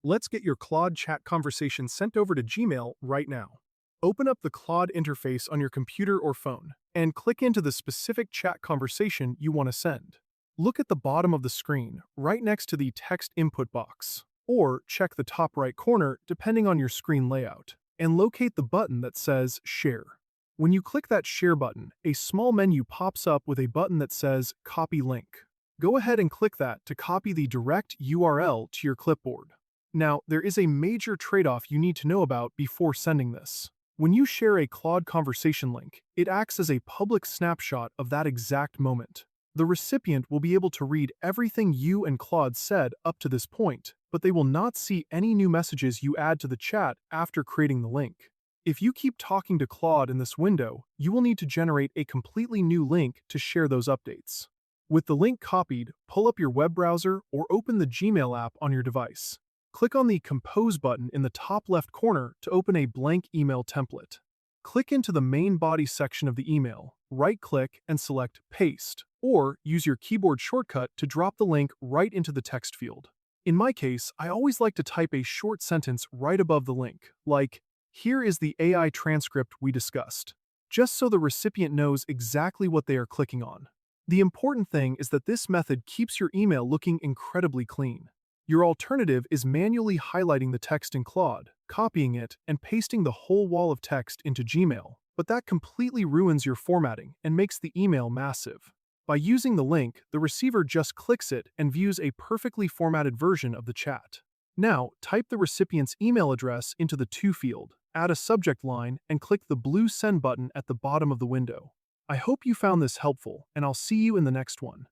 Let's get your Claude chat conversation sent over to Gmail right now. Open up the Claude interface on your computer or phone and click into the specific chat conversation you want to send. Look at the bottom of the screen, right next to the text input box, or check the top right corner depending on your screen layout, and locate the button that says Share. When you click that Share button, a small menu pops up with a button that says Copy Link. Go ahead and click that to copy the direct URL to your clipboard. Now, there is a major trade-off you need to know about before sending this. When you share a Claude conversation link, it acts as a public snapshot of that exact moment. The recipient will be able to read everything you and Claude said up to this point, but they will not see any new messages you add to the chat after creating the link. If you keep talking to Claude in this window, you will need to generate a completely new link to share those updates. With the link copied, pull up your web browser or open the Gmail app on your device. Click on the Compose button in the top left corner to open a blank email template. Click into the main body section of the email, right-click and select Paste, or use your keyboard shortcut to drop the link right into the text field. In my case, I always like to type a short sentence right above the link, like, "Here is the AI transcript we discussed," just so the recipient knows exactly what they are clicking on. The important thing is that this method keeps your email looking incredibly clean. Your alternative is manually highlighting the text in Claude, copying it, and pasting the whole wall of text into Gmail, but that completely ruins your formatting and makes the email massive. By using the link, the receiver just clicks it and views a perfectly formatted version of the chat. Now, type the recipient's email address into the To field, add a subject line, and click the blue Send button at the bottom of the window. I hope you found this helpful, and I'll see you in the next one.